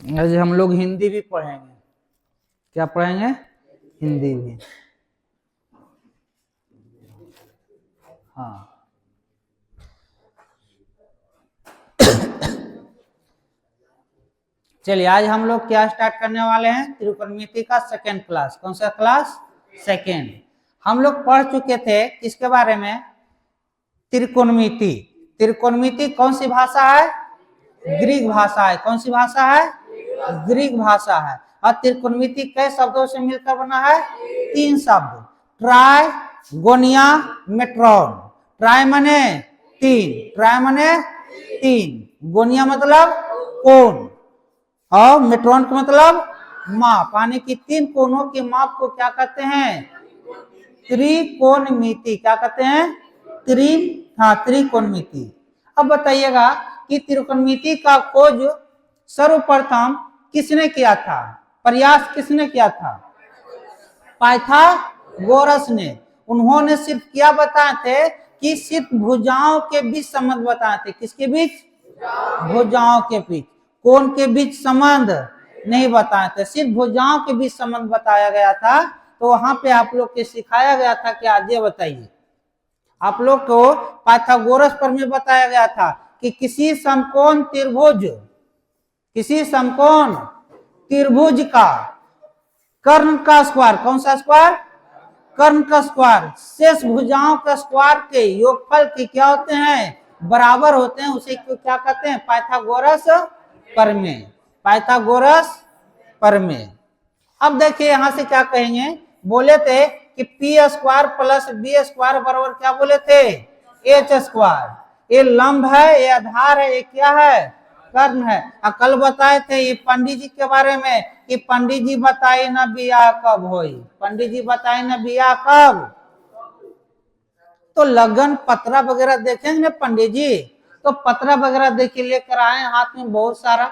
आज हम लोग हिंदी भी पढ़ेंगे। क्या पढ़ेंगे? हिंदी भी। हाँ, चलिए आज हम लोग क्या स्टार्ट करने वाले हैं? त्रिकोणमिति का सेकेंड क्लास। कौन सा क्लास? सेकेंड। हम लोग पढ़ चुके थे किसके बारे में? त्रिकोणमिति। त्रिकोणमिति कौन सी भाषा है? ग्रीक भाषा है। कौन सी भाषा है? ग्रीक भाषा है। और त्रिकोणमिति कई शब्दों से मिलकर बना है? 3 शब्द। ट्राई, गोनिया, मेट्रॉन। ट्राई माने 3, ट्राई माने 3, गोनिया मतलब कोण, और मेट्रॉन का मतलब माप। पानी की 3 कोनों के माप को क्या कहते हैं? त्रिकोणमिति। क्या कहते हैं? त्रिकोणमिति। अब बताइएगा कि त्रिकोणमिति का खोज सर्वप्रथम किसने किया था? प्रयास किसने किया था? पाइथागोरस ने। उन्होंने सिर्फ क्या बताए थे कि सिर्फ भुजाओं के बीच संबंध बताए थे। किसके बीच? भुजाओं के बीच। कोण के बीच संबंध नहीं बताए थे, सिर्फ भुजाओं के बीच संबंध बताया गया था। तो वहां पे आप लोग को सिखाया गया था कि आज ये बताइए, आप लोग को पाइथागोरस पर में बताया गया था कि किसी समकोण त्रिभुज का कर्ण का स्क्वायर, कौन सा स्क्वायर? कर्ण का स्क्वायर, शेष भुजाओं का स्क्वायर के योगफल के क्या होते हैं? बराबर होते हैं। उसे क्या कहते हैं? पाइथागोरस प्रमेय। पाइथागोरस प्रमेय। अब देखिए यहां से क्या कहेंगे? बोले थे कि P square plus B square बराबर क्या बोले थे? H square. ये लंब है, ये आधार है, ये क्या है? कर्ण है। कल बताए थे ये पंडित जी के बारे में कि पंडित जी बताए ना बियाह कब होई। पंडित जी बताए ना बियाह कब? तो लगन पत्रा वगैरह देखेंगे ना पंडित जी, तो पत्रा वगैरह देखे लेकर आए हाथ में बहुत सारा।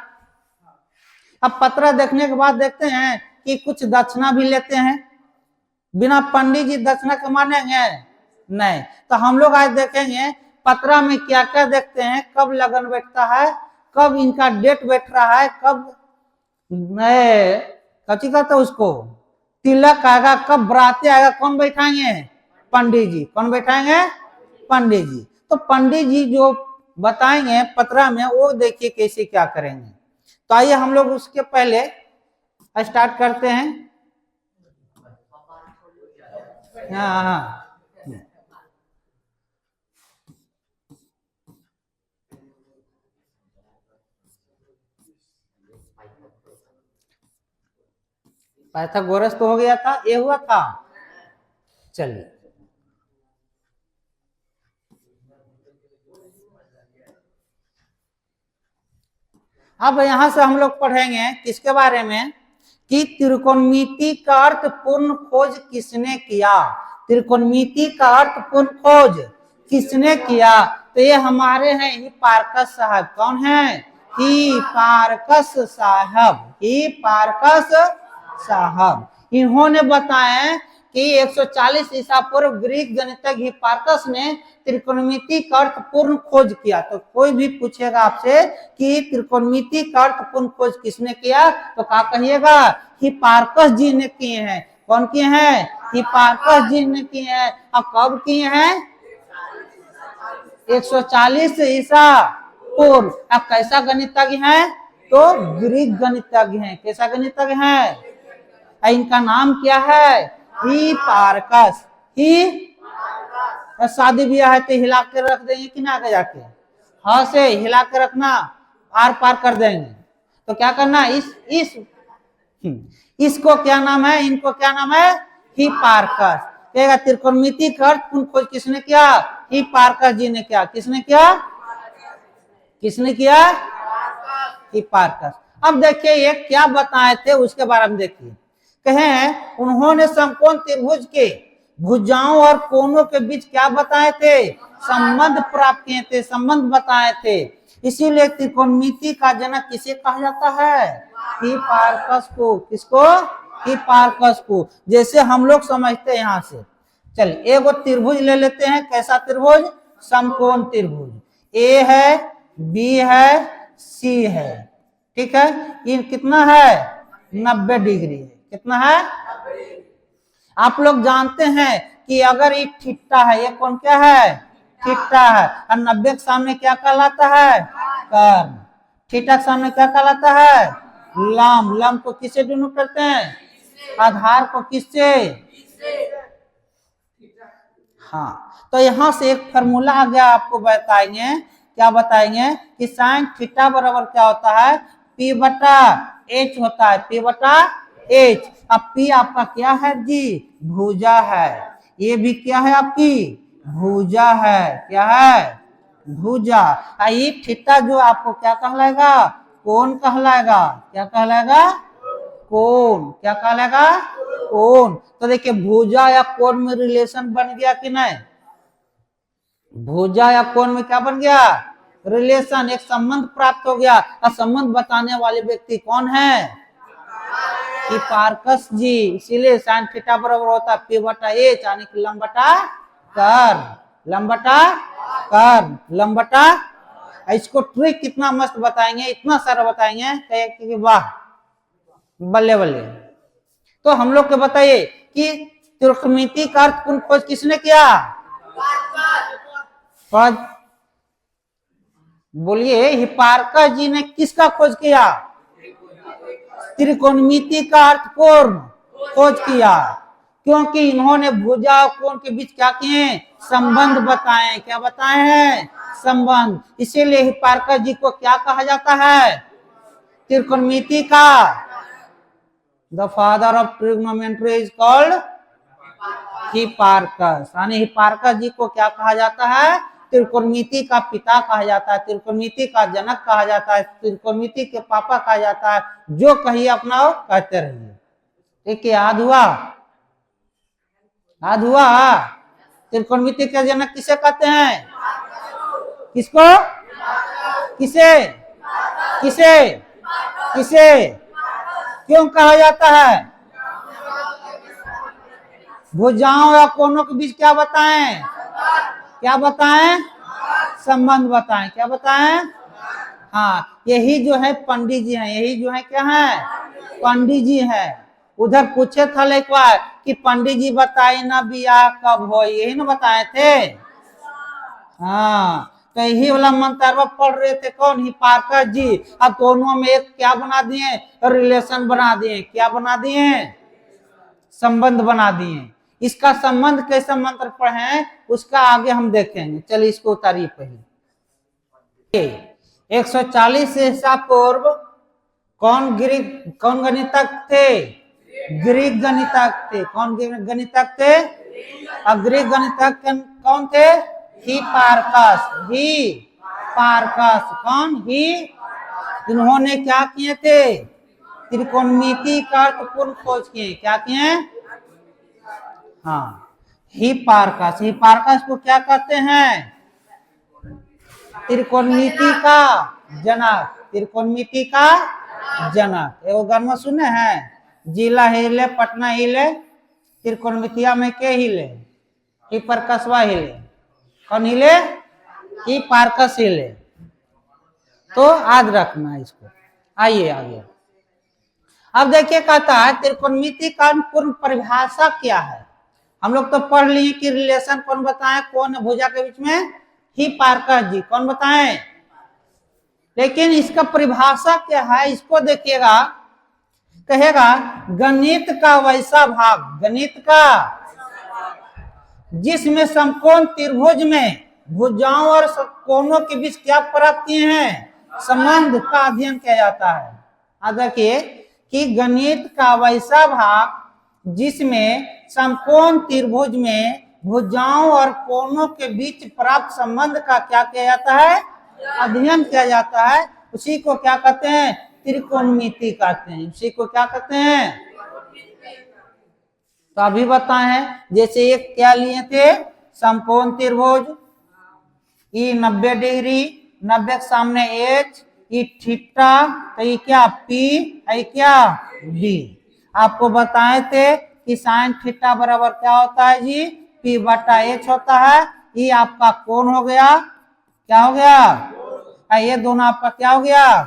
अब पत्रा देखने के बाद देखते हैं कि कुछ दक्षिणा भी लेते हैं। बिना पंडित जी दक्षिणा के मानेंगे नहीं। तो हम लोग आज देखेंगे पत्रा में क्या क्या देखते हैं, कब लगन बैठता है, कब इनका डेट बैठ रहा है, कब कथी कहते उसको तिलक आएगा, कब बराती आएगा, कौन बैठाएंगे? पंडित जी। कौन बैठाएंगे? पंडित जी। तो पंडित जी जो बताएंगे पत्रा में, वो देखिए कैसे क्या करेंगे। तो आइए हम लोग उसके पहले स्टार्ट करते हैं। हाँ, पाइथागोरस तो हो गया था, ये हुआ था। चलिए अब यहां से हम लोग पढ़ेंगे किसके बारे में कि त्रिकोणमिति का अर्थ पूर्ण खोज किसने किया? त्रिकोणमिति का अर्थ पूर्ण खोज किसने किया? तो ये हमारे हैं हिप्पारकस साहब। कौन है? हिप्पारकस साहब। हिप्पारकस साहब। इन्होंने बताया कि 140 ईसा पूर्व ग्रीक गणितज्ञ हिप्पारकस ने त्रिकोणमिति का अर्थ पूर्ण खोज किया। तो कोई भी पूछेगा आपसे कि त्रिकोणमिति का अर्थ पूर्ण खोज किसने किया, तो क्या कहिएगा? हिप्पारकस जी ने किए हैं। कौन किए हैं? हिप्पारकस जी ने किए हैं। अब कब किए हैं? 140 ईसा पूर्व। अब कैसा गणितज्ञ है? तो ग्रीक गणितज्ञ हैं। कैसा गणितज्ञ है? इनका नाम क्या है? हिप्पारकस। शादी ब्याह है तो हिला के रख देंगे कि ना आगे जाके? हाँ से हिला के रखना, आर पार कर देंगे। तो क्या करना? इसको क्या नाम है? इनको क्या नाम है? हिप्पारकस। कहेगा त्रिकोणमिति का अर्थ पूर्ण खोज किसने किया? हिप्पारकस जी ने किया। किसने किया? किसने किया? हिप्पारकस। अब देखिए ये क्या बताए थे उसके बारे में देखिए। कहें उन्होंने समकोण त्रिभुज के भुजाओं और कोनों के बीच क्या बताए थे? संबंध प्राप्त किए थे, संबंध बताए थे। इसीलिए त्रिकोणमिति का जनक किसे कहा जाता है? हिप्पारकस को। किसको? हिप्पारकस को। जैसे हम लोग समझते हैं यहां से। चलिए एक त्रिभुज ले लेते हैं। कैसा त्रिभुज? समकोण त्रिभुज। ए है, बी है, सी है। ठीक है, ये कितना है 90 डिग्री है। कितना है? आप लोग जानते हैं कि अगर ये थीटा है, ये कौन क्या है? थीटा है। और 90 के सामने क्या कहलाता है? कर्ण। थीटा के सामने क्या कहलाता है? लंब। लंब को किससे डिनोट करते हैं? आधार को किससे? हाँ, तो यहां से एक फार्मूला आ गया, आपको बताएंगे। क्या बताएंगे कि साइन थीटा बराबर क्या होता है? P बटा H होता है। P बटा H। अब P आपका क्या है जी? भुजा है। ये भी क्या है आपकी? भुजा है। क्या है? भुजा। ये थीटा जो आपको क्या कहलाएगा? कोण कहलाएगा। क्या कहलाएगा? कोण। क्या कहलाएगा? कोण। तो देखिए भुजा या कोण में रिलेशन बन गया कि नहीं? भुजा या कोण में क्या बन गया? रिलेशन, एक संबंध प्राप्त हो गया। और संबंध बताने वाले व्यक्ति कौन है? हिपार्कस जी। इसीलिए साइन थीटा बराबर होता है P बटा H, यानी कि लंब बटा कर्ण। लंब बटा कर्ण। लंब बटा। इसको ट्रिक कितना मस्त बताएंगे, इतना सारा बताएंगे कि वाह, बल्ले बल्ले। तो हम लोग को बताइए कि त्रिकोणमिति का अर्थपूर्ण खोज किसने किया? बोलिए, हिपार्कस जी ने किसका खोज किया? त्रिकोणमिति का अर्थपूर्ण खोज किया। क्योंकि इन्होंने भुजा और कोण के बीच क्या किए? संबंध बताए। क्या बताए हैं? संबंध। इसीलिए हिपार्कस जी को क्या कहा जाता है? त्रिकोणमिति का the father of trigonometry is called Hipparchus. यानी हिपार्कस जी को क्या कहा जाता है? त्रिकोणमिति का पिता कहा जाता है, त्रिकोणमिति का जनक कहा जाता है, त्रिकोणमिति के पापा कहा जाता है। जो कहिए अपना कहते रहिए। ठीक है, याद हुआ? याद हुआ? त्रिकोणमिति के जनक किसे कहते हैं? किसको? किसे? किसे? किसे? क्यों कहा जाता है? भुजाओं या कोनों के बीच क्या बताएं? क्या बताएं? संबंध बताएं। क्या बताएं? हाँ, यही जो है पंडित जी हैं। यही जो है क्या है? पंडित जी हैं। उधर पूछे था एक बार कि पंडित जी बताए ना बियाह कब हो, यही ना बताए थे। हाँ, तो यही वाला मंत्र पढ़ रहे थे कौन? हिपार्कस जी। अब दोनों में एक क्या बना दिए? रिलेशन बना दिए। क्या बना दिए? संबंध बना दिए। इसका संबंध कैसे मंत्र पढ़े उसका आगे हम देखेंगे। चलिए इसको उतारिए पहले। 140 ईसा पूर्व कौन गणितज्ञ थे? ग्रीक गणितज्ञ थे। कौन गणितज्ञ थे? ग्रीक गणितज्ञ कौन थे? हिपार्कस। हिपार्कस कौन? ही। इन्होंने क्या किए थे? त्रिकोणमिति का अर्थपूर्ण खोज किए। क्या किए? हाँ, हिपार्कस। हिपार्कस को क्या कहते हैं? त्रिकोणमिति का जनक। त्रिकोणमिति का जनक। एगो गाना सुने हैं? जिला हिले पटना हिले, त्रिकोणमितिया में के हिले? हिपार्कसवा हिले। कौन हिले? हिपार्कस हिले। तो याद रखना इसको। आइए आगे। अब देखिए कहता है त्रिकोणमिति का पूर्ण परिभाषा क्या है। हम लोग तो पढ़ लिए कि रिलेशन कौन बताए? कौन भुजा के बीच में? हिपार्कस जी। कौन बताए? लेकिन इसका परिभाषा क्या है इसको देखिएगा। कहेगा गणित का वैसा भाग, गणित का जिसमें समकोण त्रिभुज में भुजाओं और कोणों के बीच क्या प्राप्ति है? संबंध का अध्ययन किया जाता है। देखिए कि गणित का वैसा भाग जिसमें समकोण त्रिभुज में भुजाओं और कोणों के बीच प्राप्त संबंध का क्या किया जाता है? अध्ययन किया जाता है। उसी को क्या कहते हैं? त्रिकोणमिति कहते हैं। उसी को क्या कहते हैं? तो अभी बताए हैं। जैसे एक क्या लिए थे? समकोण त्रिभुज। ये 90 डिग्री, 90 के सामने H, ये थीटा, तो ये क्या P, है क्या B। आपको बताए थे कि साइन थीटा बराबर क्या होता है जी? P बटा H होता है। ये आपका कोण हो गया। क्या हो गया? ये दोनों आपका क्या हो गया?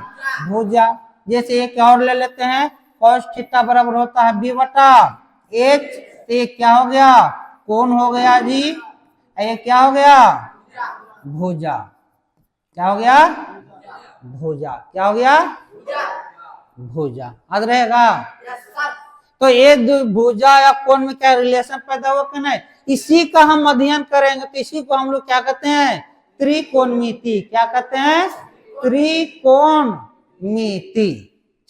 भुजा। जैसे एक और ले लेते हैं, cos थीटा बराबर होता है b बटा h, तो ये क्या हो गया, कोण हो गया जी, ये क्या हो गया, भुजा। क्या हो गया, भुजा। क्या हो गया, भुजा। याद रहेगा। तो ये भुजा या कोण में क्या रिलेशन पैदा हुआ कि नहीं, इसी का हम अध्ययन करेंगे। तो इसी को हम लोग क्या कहते हैं, त्रिकोणमिति। क्या कहते हैं, त्रिकोणमिति।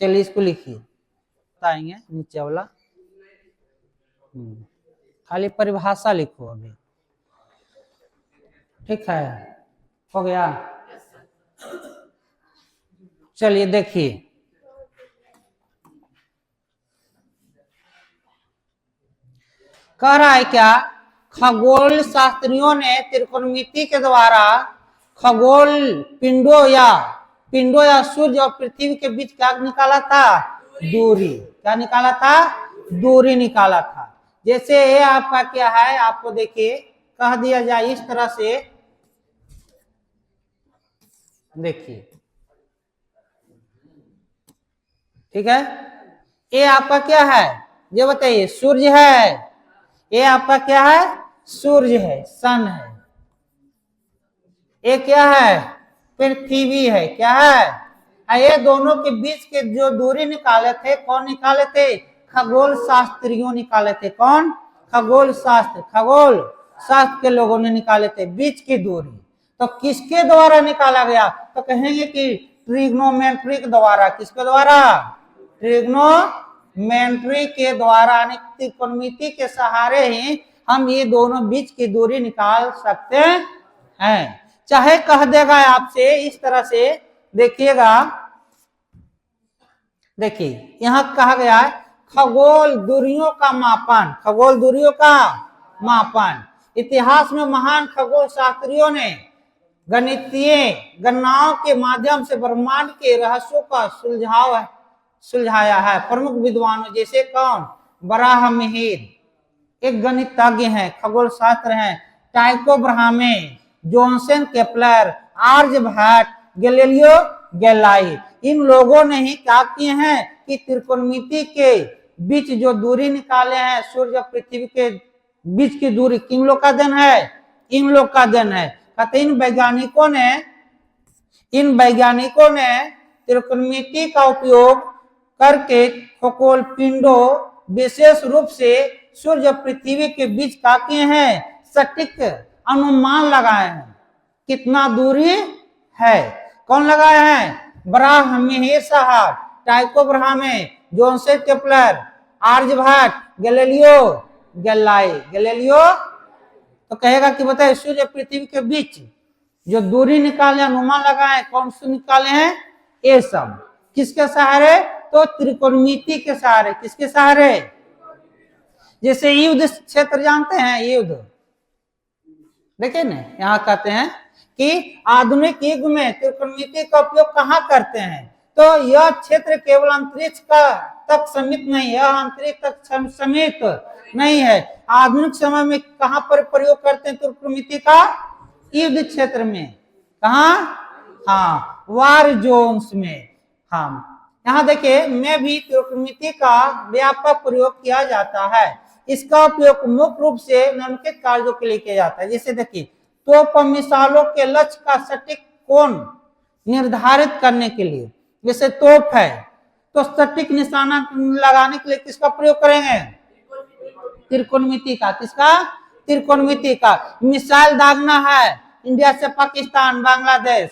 चलिए इसको लिखिए, बताएंगे नीचे वाला, खाली परिभाषा लिखो अभी। ठीक है, हो गया। चलिए देखिए, कह रहा है क्या, खगोल शास्त्रियों ने त्रिकोणमिति के द्वारा खगोल पिंडों या सूर्य और पृथ्वी के बीच क्या निकाला था, दूरी। क्या निकाला था, दूरी निकाला था। जैसे ये आपका क्या है, आपको देखिए कह दिया जाए इस तरह से, देखिए ठीक है, ये आपका क्या है, ये बताइए, सूर्य है, ये आपका क्या है, सूर्य है, सन है। ये क्या है, पृथ्वी है। क्या है, ये दोनों के बीच के जो दूरी निकाले थे, कौन निकाले थे, खगोल शास्त्रियों निकाले थे। कौन, खगोल शास्त्र के लोगों ने निकाले थे बीच की दूरी। तो किसके द्वारा निकाला गया, तो कहेंगे कि ट्रिग्नोमेट्रिक द्वारा। किसके द्वारा, ट्रिग्नोमेट्री के द्वारा, त्रिकोणमिति के सहारे ही हम ये दोनों बीच की दूरी निकाल सकते हैं। चाहे कह देगा आपसे इस तरह से, देखिएगा, देखिए यहां कहा गया है खगोल दूरियों का मापन। खगोल दूरियों का मापन। इतिहास में महान खगोल शास्त्रियों ने गणितीय गणनाओं के माध्यम से ब्रह्मांड के रहस्यों का सुलझाया है। प्रमुख विद्वानों जैसे कौन, बराहमिहिर एक गणितज्ञ हैं, खगोल शास्त्र हैं, टाइको Brahe, Johannes Kepler, Aryabhata, Galileo गैलाई। इन लोगों ने ही क्या किए हैं कि त्रिकोणमिति के बीच जो दूरी निकाले हैं, सूर्य और पृथ्वी के बीच की दूरी किन लोग का देन है, इन लोग का देन है। कहते इन वैज्ञानिकों ने त्रिकोणमिति का उपयोग करके खगोल पिंडों, विशेष रूप से सूर्य और पृथ्वी के बीच क्या किए हैं, सटीक अनुमान लगाए हैं। कितना दूरी है, कौन लगाए हैं, ब्राह्मिहिर साहब, Tycho Brahe, Johannes Kepler, Aryabhata, Galileo Galilei. Galileo तो कहेगा कि बताइए सूर्य पृथ्वी के बीच जो दूरी निकाले, अनुमान लगाए, कौन से निकाले हैं, ये सब किसके सहारे, तो त्रिकोणमिति के सहारे। किसके सहारे, जैसे युद्ध क्षेत्र जानते हैं, युद्ध देखिए ना, यहाँ कहते हैं कि आधुनिक युग में त्रिकोणमिति का उपयोग कहाँ करते हैं, तो यह क्षेत्र केवल अंतरिक्ष का तक सीमित नहीं है, अंतरिक्ष तक सीमित नहीं है। आधुनिक समय में कहाँ पर प्रयोग करते हैं त्रिकोणमिति का, युद्ध क्षेत्र में। कहाँ, हाँ, वार जोन्स में। हाँ, यहाँ देखिए में भी त्रिकोणमिति का व्यापक प्रयोग किया जाता है। इसका उपयोग मुख्य रूप से निम्नलिखित कार्यों के लिए किया जाता है। जैसे देखिए, तोप मिसाइलों के लक्ष्य का सटीक कोण निर्धारित करने के लिए, जैसे तोप है तो सटीक निशाना लगाने के लिए किसका प्रयोग करेंगे, त्रिकोणमिति का। किसका, त्रिकोणमिति का। मिसाइल दागना है इंडिया से पाकिस्तान, बांग्लादेश,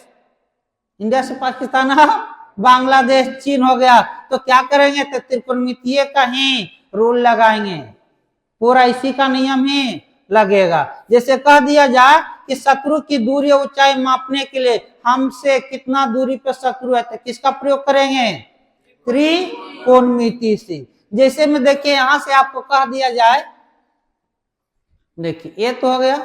इंडिया से पाकिस्तान, बांग्लादेश, चीन हो गया, तो क्या करेंगे, तो त्रिकोणमिति का ही रूल लगाएंगे, पूरा इसी का नियम ही लगेगा। जैसे कह दिया जाए कि शत्रु की दूरी ऊंचाई मापने के लिए हमसे कितना दूरी पर शत्रु है, तो किसका प्रयोग करेंगे, त्रिकोणमिति से। जैसे में देखिए यहां से आपको कह दिया जाए, देखिए ये तो हो गया,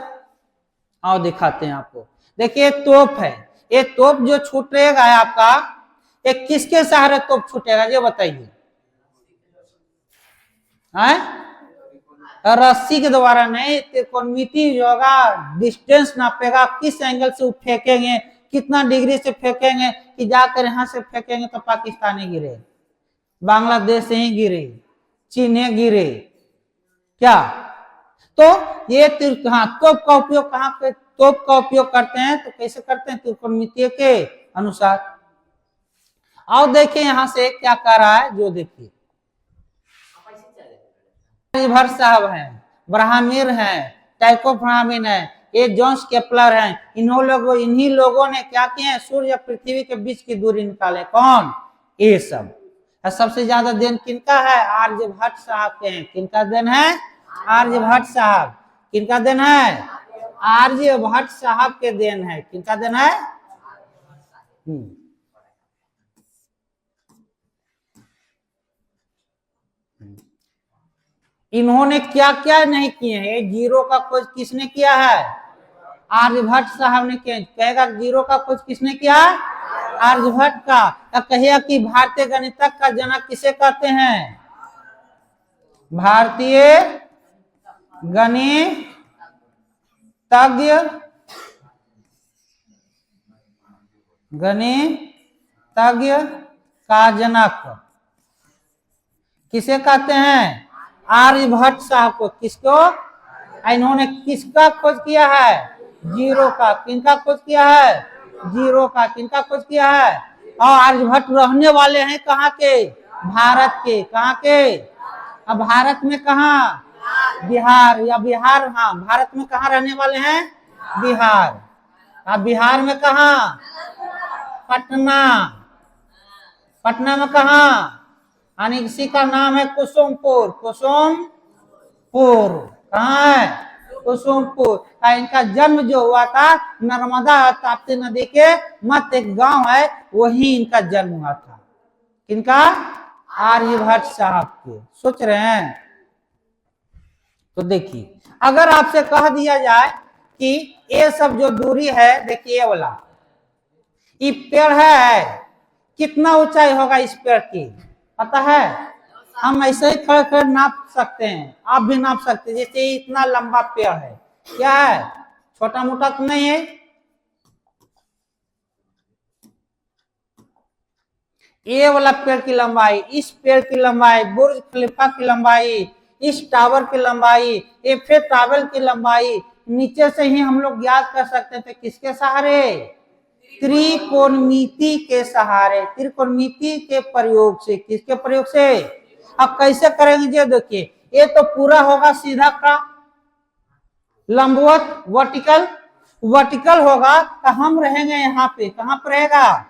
आओ दिखाते हैं आपको। देखिए तोप है, ये तोप जो छूटेगा है आपका, ये किसके सहारे तोप छूटेगा, ये बताइए, रस्सी के द्वारा नहीं। त्रिकोणमिति जो होगा डिस्टेंस नापेगा, किस एंगल से फेंकेंगे, कितना डिग्री से फेंकेंगे, कि जाकर यहाँ से फेंकेंगे तो पाकिस्तानी गिरे, बांग्लादेश से ही गिरे, चीन गिरे क्या। तो ये हाँ, तोप का उपयोग कहाँ पे, तोप का उपयोग करते हैं तो कैसे करते हैं, त्रिकोणमितीय के अनुसार। और देखिए यहां से क्या कर रहा है, जो देखिए आर्यभट्ट साहब हैं, ब्राह्मीर हैं, टाइको ब्राह्मीण है, ये जोन्स केपलर हैं, इन्हीं लोगों ने क्या किए हैं, सूर्य पृथ्वी के बीच की दूरी निकाले। कौन, ये सब। सबसे ज्यादा देन किनका है, आर्यभट्ट साहब के हैं। किनका देन है, आर्यभट्ट साहब। किनका देन है, आर्यभट्ट साहब के देन है। किनका देन है, इन्होंने क्या क्या नहीं किए हैं। जीरो का खोज किसने किया है, आर्यभट्ट साहब ने किया। कहेगा जीरो का खोज किसने किया, आर्यभट्ट का। कहिए कि भारतीय गणितज्ञ का जनक किसे कहते हैं, भारतीय गणितज्ञ गणितज्ञ का जनक किसे कहते हैं, आर्यभट्ट साहब को। किसको, इन्होंने किसका खोज किया है, जीरो का। किनका खोज किया है, जीरो का। किनका खोज किया है, और आर्यभट्ट रहने वाले हैं कहाँ के, भारत के। कहाँ के, अब भारत में कहाँ, बिहार या बिहार, हाँ भारत में कहाँ रहने वाले हैं, बिहार। अब बिहार में कहाँ, पटना। पटना में कहाँ, यानी इसी का नाम है कुसुमपुर। कुसुमपुर कहाँ है, कुसुमपुर। इनका जन्म जो हुआ था नर्मदा ताप्ती नदी के मध्य एक गांव है, वही इनका जन्म हुआ था। किनका, आर्यभट्ट साहब के। सोच रहे हैं, तो देखिए अगर आपसे कह दिया जाए कि ये सब जो दूरी है, देखिए ये वाला, ये पेड़ है, कितना ऊंचाई होगा इस पेड़ की, पता है। हम ऐसे ही खड़े खड़े नाप सकते हैं, आप भी नाप सकते हैं। जैसे इतना लंबा पेड़ है, क्या है, छोटा मोटा तो नहीं है। ये वाला पेड़ की लंबाई, इस पेड़ की लंबाई, बुर्ज खलीफा की लंबाई, इस टावर की लंबाई, एफिल टावर की लंबाई, नीचे से ही हम लोग याद कर सकते थे। किसके सहारे, त्रिकोणमिति के सहारे, त्रिकोणमिति के प्रयोग से। किसके प्रयोग से, अब कैसे करेंगे, देखिए ये तो पूरा होगा सीधा का, लंबवत वर्टिकल। वर्टिकल होगा तो हम रहेंगे यहाँ पे, कहाँ पर रहेगा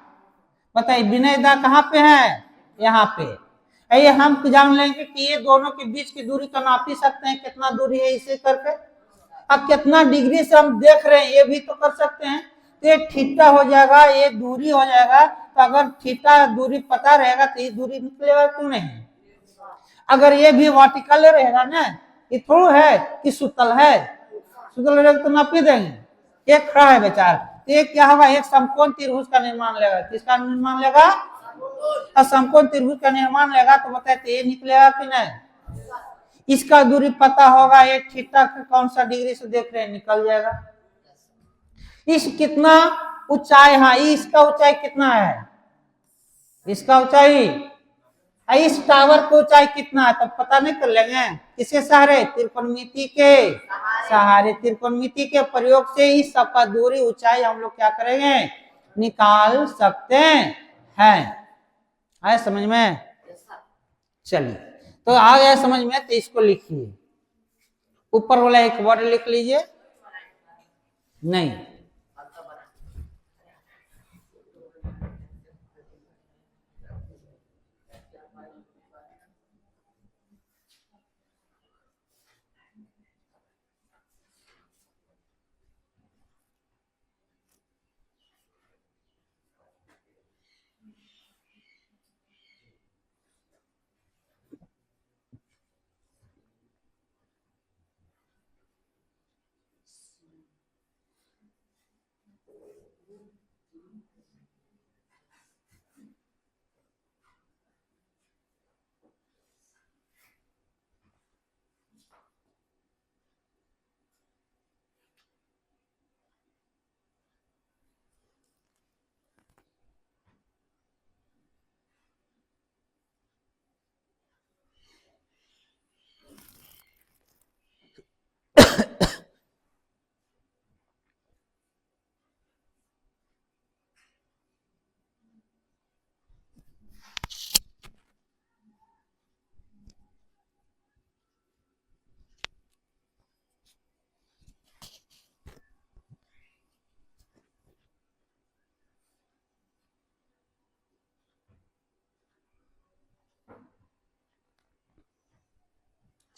बताइए, विनय दा कहाँ पे है, यहाँ पे। ये हम जान लेंगे कि ये दोनों के बीच की दूरी तो नाप ही सकते हैं, कितना दूरी है इसे करके। अब कितना डिग्री से हम देख रहे हैं, ये भी तो कर सकते हैं। तो ये थीटा हो जाएगा, ये दूरी हो जाएगा। तो अगर थीटा दूरी पता रहेगा तो ये दूरी निकलेगा, क्यों नहीं। अगर ये भी वर्टिकल रहेगा ना, ये थोड़ा है कि सुतल है, सुतल रहेगा तो नाप ही देंगे। एक खड़ा है बेचारा, एक क्या होगा, एक समकोण त्रिभुज का निर्माण लेगा। किसका निर्माण लेगा, समकोण त्रिभुज का निर्माण लेगा। तो बताए ये निकलेगा कि नहीं, इसका दूरी पता होगा, ये थीटा कौन सा डिग्री से देख रहे हैं, निकल जाएगा। इस कितना ऊंचाई, हाँ इसका ऊंचाई कितना है, इसका ऊंचाई, इस टावर को ऊंचाई कितना है, तब पता नहीं कर लेंगे। किसके सहारे, त्रिकोणमिति के सहारे। त्रिकोणमिति के प्रयोग से इस सबका दूरी ऊंचाई हम लोग क्या करेंगे, निकाल सकते हैं। आए समझ में, चलिए तो आ गया समझ में। तो इसको लिखिए, ऊपर वाला एक वर्ड लिख लीजिए, नहीं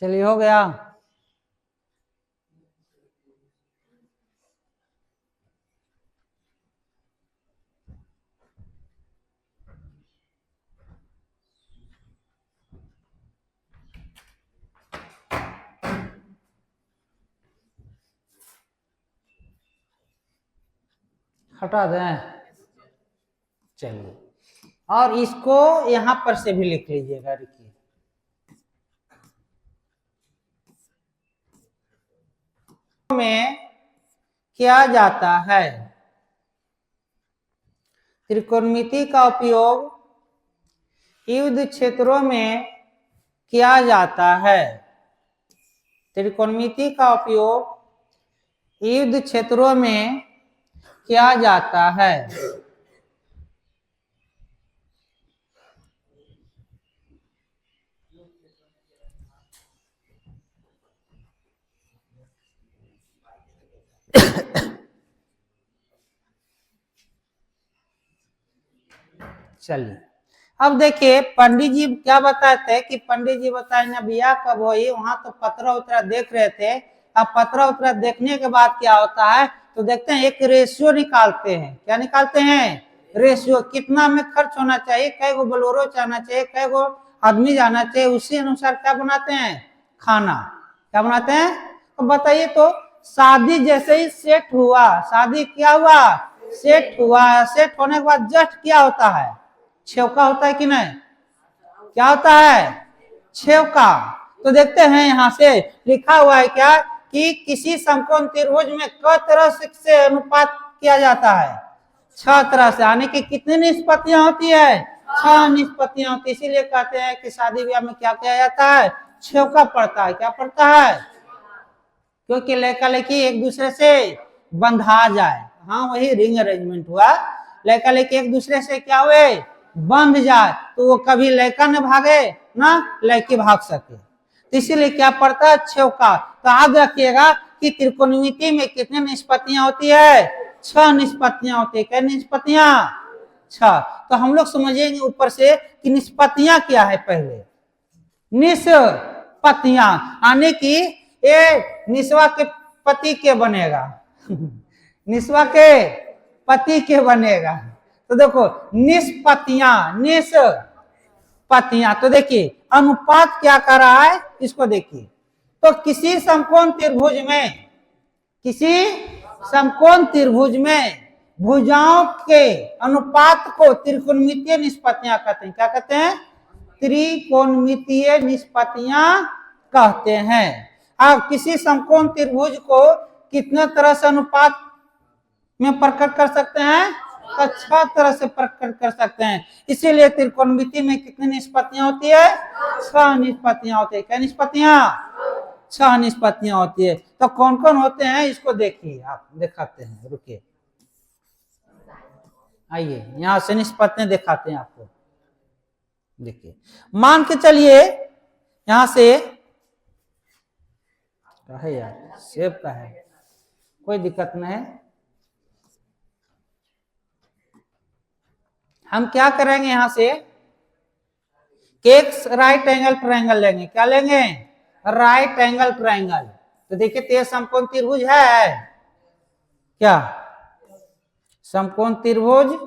चलिए हो गया। हटा दें, चलिए, और इसको यहां पर से भी लिख लीजिएगा। देखिए में किया जाता है, त्रिकोणमिति का उपयोग युद्ध क्षेत्रों में किया जाता है। त्रिकोणमिति का उपयोग युद्ध क्षेत्रों में किया जाता है। चलिए अब देखिए पंडित जी क्या बताते हैं कि पंडित जी बताए ना बिया कब हुई, वहां तो पत्रा उतरा देख रहे थे। अब पत्रा उतरा देखने के बाद क्या होता है तो देखते हैं एक रेशियो निकालते हैं। क्या निकालते हैं? रेशियो, कितना में खर्च होना चाहिए, कै गो बोलेरो जाना चाहिए, कै गो आदमी जाना चाहिए, उसी अनुसार क्या बनाते हैं खाना। क्या बनाते हैं तो बताइए। तो शादी जैसे ही सेट हुआ, शादी क्या हुआ सेट हुआ, सेट होने के बाद जस्ट क्या होता है छेवका होता है कि नहीं? क्या होता है छेवका। तो देखते हैं यहां से लिखा हुआ है क्या कि किसी समकोण त्रिभुज में क तरह से अनुपात किया जाता है 6 तरह से, यानी कि कितनी निष्पत्तियां होती है 6 निष्पत्तियां होती है। इसीलिए कहते हैं कि शादी ब्याह में क्या किया जाता है छेवका पड़ता है। क्या पड़ता है? क्योंकि लड़का लड़की एक दूसरे से बंधा जाए। हाँ वही रिंग अरेंजमेंट हुआ, लड़का लड़की एक दूसरे से क्या हुए बंध जाए, तो वो कभी लड़का न भागे ना लड़की भाग सके। तो इसीलिए क्या पड़ता है छेवका। तो याद रखिएगा कि त्रिकोणमिति में कितनी निष्पत्तियां होती है 6 निष्पत्तियां होती है। क्या निष्पत्तियां 6। तो हम लोग समझेंगे ऊपर से कि निष्पत्तियां क्या है। पहले निष्पत्तियां यानी कि ये निस्वा के पति के बनेगा निस्वा के पति के बनेगा। तो देखो निष्पत्तियां, निष्पत्तियां, तो देखिए अनुपात क्या कर रहा है इसको देखिए। तो किसी समकोण त्रिभुज में, किसी समकोण त्रिभुज में भुजाओं के अनुपात को त्रिकोणमितीय निष्पत्तियां कहते हैं। क्या कहते हैं? त्रिकोणमितीय निष्पत्तियां कहते हैं। अब किसी समकोण त्रिभुज को कितने तरह से अनुपात में प्रकट कर सकते हैं? 6 तरह से प्रकट कर सकते हैं। इसीलिए त्रिकोणमिति में कितनी निष्पत्तियां होती है 6 निष्पत्तियां होती है। क्या निष्पत्तियां 6 निष्पत्तियां होती है। तो कौन कौन होते हैं इसको देखिए, आप दिखाते हैं, रुकिए आइए यहां से निष्पत्तियां दिखाते हैं आपको। देखिए मान के चलिए यहां से है यार सेब का है, कोई दिक्कत नहीं है। हम क्या करेंगे यहां से एक राइट एंगल ट्रायंगल लेंगे। क्या लेंगे? Right angle triangle. तो देखिए तेज समकोण त्रिभुज है क्या? समकोण त्रिभुज,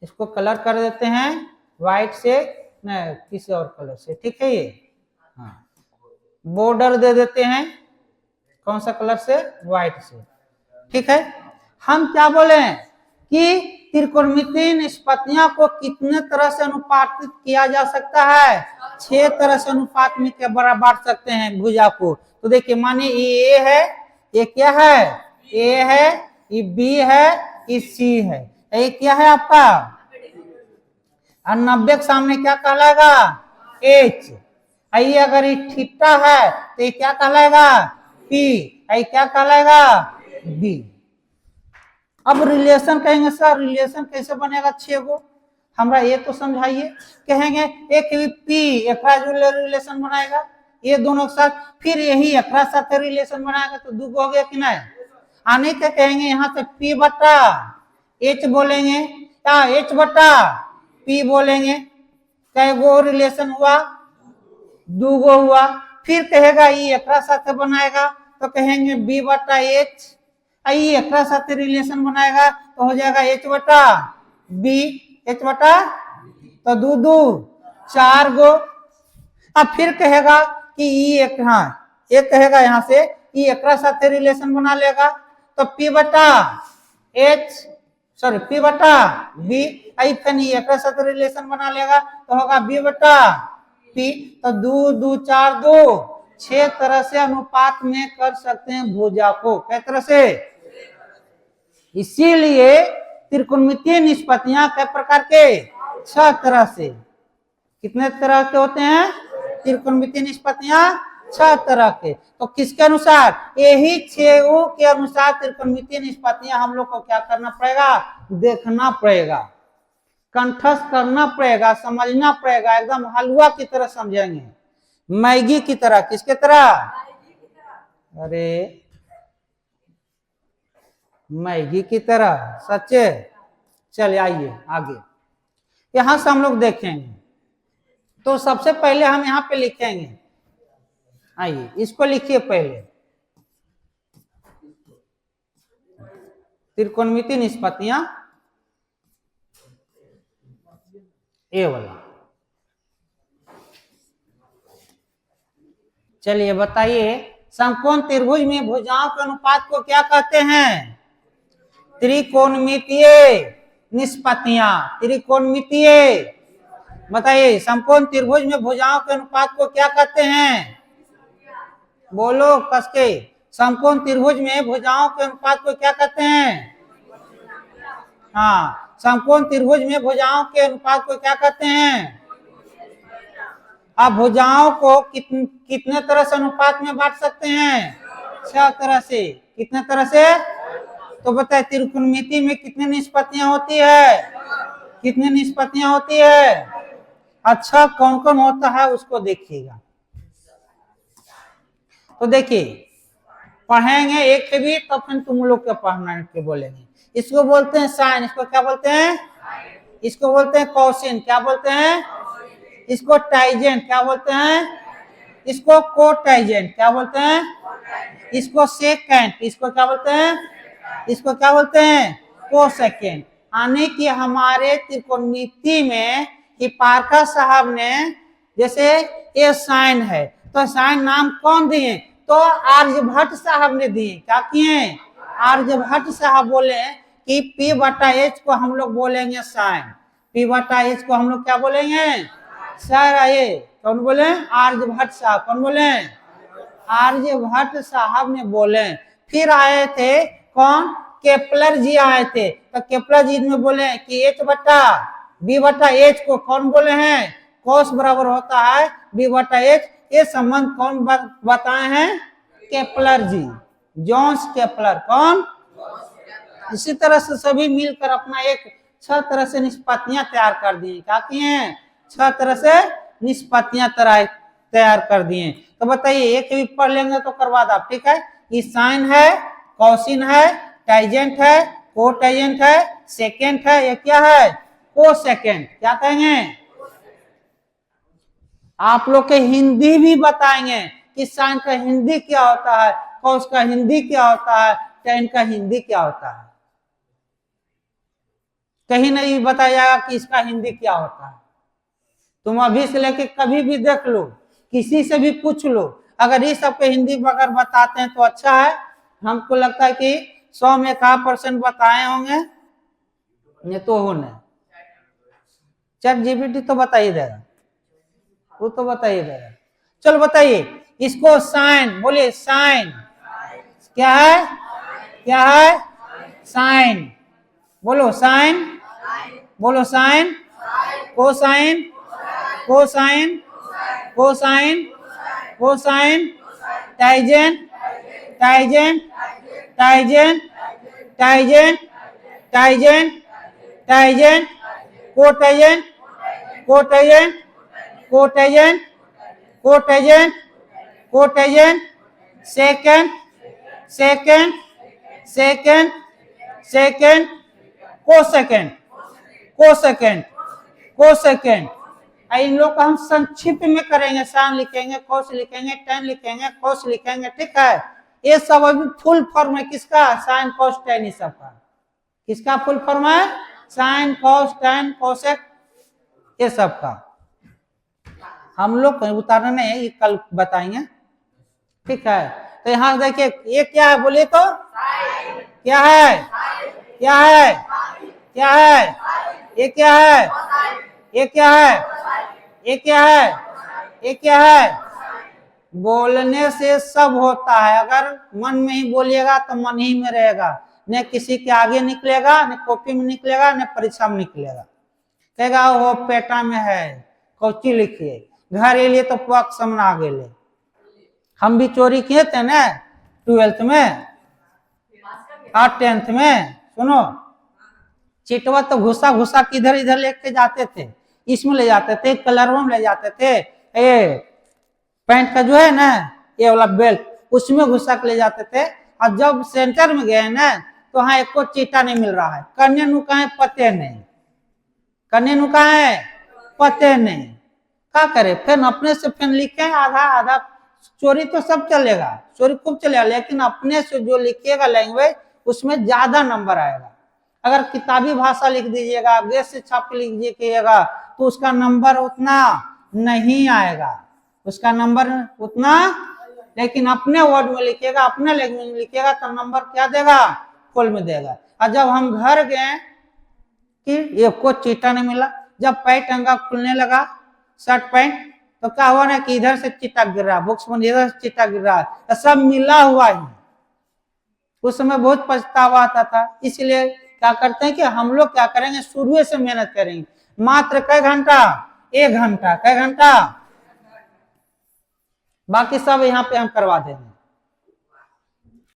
इसको कलर कर देते हैं व्हाइट से, नहीं किसी और कलर से, ठीक है। ये हाँ बॉर्डर दे देते हैं कौन सा कलर से? व्हाइट से, ठीक है। हम क्या बोले कि त्रिकोणमितीय निष्पत्तियां को कितने तरह से अनुपातित किया जा सकता है 6 तरह से अनुपात में क्या बराबर बांट सकते हैं भुजा को। तो देखिए मानिए ये ए है, ये क्या है ए है, ये बी है, ये सी है, ये क्या है आपका 90 के सामने क्या कहलाएगा एच। आइए अगर ये थीटा है तो ये क्या कहलाएगा पी, आई क्या कहलाएगा बी। अब रिलेशन कहेंगे सर रिलेशन कैसे बनेगा 6 गो, हमरा ये तो समझाइए। कहेंगे एक पी एक रिलेशन बनाएगा ये दोनों के साथ, फिर यही एक साथ रिलेशन बनाएगा तो 2 गो हो गया कि नहीं। आने के कहेंगे यहाँ से पी बटा एच बोलेंगे या एच बटा पी बोलेंगे, कई गो रिलेशन हुआ 2 गो हुआ। फिर कहेगा ई एकरा साथ बनाएगा तो कहेंगे बी बटा एच, ई एकरा साथ रिलेशन बनाएगा तो हो जाएगा एच बटा बी, एच बटा तो दो दो 4 गो। अब फिर कहेगा कि ई एक, हाँ एक कहेगा यहाँ से ई एकरा साथ रिलेशन बना लेगा तो पी बटा एच, सॉरी पी बटा बी, आई फिर ई एकरा साथ रिलेशन बना लेगा तो होगा बी बटा पी। तो 2 2 4 2 6 तरह से अनुपात में कर सकते हैं भुजा को, किस तरह से। इसीलिए त्रिकोणमितीय निष्पत्तियां कई प्रकार के, 6 तरह से। कितने तरह के होते हैं त्रिकोणमितीय निष्पत्तियां? 6 तरह के। तो किसके अनुसार? यही 6 के अनुसार त्रिकोणमितीय निष्पत्तियां हम लोग को क्या करना पड़ेगा? देखना पड़ेगा, कंठस्थ करना पड़ेगा, समझना पड़ेगा, एकदम हलवा की तरह समझेंगे, मैगी की तरह। किसके तरह? अरे मैगी की तरह, सच्चे। चलिए आइए आगे, यहां से हम लोग देखेंगे। तो सबसे पहले हम यहाँ पे लिखेंगे, आइए इसको लिखिए पहले, त्रिकोणमितीय निष्पत्तियां ए वाला। चलिए बताइए, समकोण त्रिभुज में भुजाओं के अनुपात को क्या कहते हैं? त्रिकोणमितीय निष्पत्तियां। त्रिकोणमितीय, बताइए समकोण त्रिभुज में भुजाओं के अनुपात को क्या कहते हैं? बोलो कसके, समकोण त्रिभुज में भुजाओं के अनुपात को क्या कहते हैं? हाँ, समकोण त्रिभुज में भुजाओं के अनुपात को क्या कहते हैं? आप भुजाओं को कितने तरह से अनुपात में बांट सकते हैं? 6 तरह से। कितने तरह से? तो बताए त्रिकोणमिति में कितनी निष्पत्तियां होती है? कितनी निष्पत्तियां होती है? अच्छा, कौन कौन होता है उसको देखिएगा। तो देखिए पढ़ेंगे एक के भी, तब फिर तुम लोग के पढ़ना के बोलेंगे। इसको बोलते हैं साइन, इसको क्या बोलते हैं? इसको बोलते हैं कॉसिन, क्या बोलते हैं? इसको टाइजेंट क्या बोलते हैं? इसको कोटाइजेंट क्या बोलते हैं? इसको सेकेंड, इसको क्या बोलते हैं? इसको क्या बोलते हैं? कोसेकेंड। यानी कि हमारे त्रिकोणमिति में हिप्पारकस साहब ने, जैसे ये साइन है तो साइन नाम कौन दिए? तो आर्यभट्ट साहब ने दिए। क्या किए? आर्यभट्ट साहब बोले कि P बटा H को हम लोग बोलेंगे साइन, P बटा H को हम लोग क्या बोलेंगे? सर आए कौन बोले? आर्यभट्ट साहब। कौन बोले? आर्यभट्ट साहब ने बोले। फिर आए थे कौन? केपलर जी आए थे, तो केपलर जी में बोले कि H बटा B बटा H को कौन बोले हैं? कोस बराबर होता है B बटा H। ये संबंध कौन बताए हैं? केपलर जी, जॉन्स केपलर। कौन? इसी तरह से सभी मिलकर अपना एक 6 तरह से निष्पत्तियां तैयार कर दिए। क्या किए? 6 तरह से निष्पत्तियां तैयार कर दिए। तो बताइए एक भी पढ़ लेंगे तो करवा दो, ठीक है। ये साइन है, कॉसिन है, टाइजेंट है, कोटाइजेंट है, सेकेंड है, ये क्या है? कोसेकेंड। क्या कहेंगे? आप लोग के हिंदी भी बताएंगे कि साइन का हिंदी क्या होता है, कॉस का हिंदी क्या होता है, टेन का हिंदी क्या होता है। कहीं नहीं बताया जाएगा कि इसका हिंदी क्या होता है। तुम अभी से लेके कभी भी देख लो, किसी से भी पूछ लो, अगर ये सबके हिंदी अगर बताते हैं तो अच्छा है। हमको लगता है कि 100 में 1% बताए होंगे, ये तो होने चैट जीपीटी तो बताइए देगा, वो तो बताइए देगा। चलो बताइए इसको साइन बोलिए। साइन क्या है? क्या है? साइन बोलो। साइन बोलो। Sine, cosine, cosine, cosine, cosine, tangent, tangent, tangent, tangent, tangent, tangent, cotangent, cotangent, cotangent, cotangent, cotangent, secant, secant, secant, secant, cosecant, cosecant, cosecant, इन लोग को हम संक्षिप्त में करेंगे, साइन लिखेंगे, कोस लिखेंगे, टेन लिखेंगे, कोस लिखेंगे, ठीक है। ये सब अभी फुल फॉर्म है किसका, साइन कोस टेन, इस सब का किसका फुल फॉर्म है, साइन कोस टेन कोसेक, ये सब का हम लोग उतारना नहीं है, ये कल बताएंगे, ठीक है। तो यहाँ देखिए ये क्या है बोलिए तो, क्या है, क्या है, क्या है, ये क्या है, ये क्या है, ये क्या है, ये क्या है। बोलने से सब होता है, अगर मन में ही बोलिएगा तो मन ही में रहेगा, न किसी के आगे निकलेगा, न कॉपी में निकलेगा, न परीक्षा में निकलेगा। कहेगा वो पेटा में है, कौची लिखिए, घर लिए तो पक समन आ गए। हम भी चोरी किए थे ना 12th में और 10th में, सुनो चिटवा तो घुसा घुसा किधर इधर लेके जाते थे, इसमें ले जाते थे, कलरों में ले जाते थे, ये पैंट का जो है ना ये वाला बेल्ट उसमें घुसा के ले जाते थे। और जब सेंटर में गए ना तो वहां एक को चीटा नहीं मिल रहा है, करने नु कहे पते नहीं, करने नु कहे पते नहीं, क्या करे, फिर अपने से फिर लिखे आधा आधा। चोरी तो सब चलेगा, चोरी खूब चलेगा, लेकिन अपने से जो लिखिएगा लैंग्वेज उसमें ज्यादा नंबर आएगा। अगर किताबी भाषा लिख दीजिएगा, गैस से छाप लिख दीजिएगा तो उसका नंबर उतना नहीं आएगा, उसका नंबर उतना, लेकिन अपने वर्ड में लिखिएगा, अपने लैंग्वेज में लिखिएगा तो नंबर क्या देगा, फुल में देगा। और जब हम घर गए कि ये को चीटा नहीं मिला, जब पैंट अंगा खुलने लगा शर्ट पैंट तो क्या हुआ ना कि इधर से चिट्टा गिर रहा, बुक्स में इधर से चिट्टा गिर रहा, तो सब मिला हुआ ही। उस समय बहुत पछतावा आता था, इसलिए क्या करते हैं कि हम लोग क्या करेंगे, शुरू से मेहनत करेंगे, मात्र कई घंटा, 1 घंटा, कई घंटा, बाकी सब यहाँ पे हम करवा देंगे।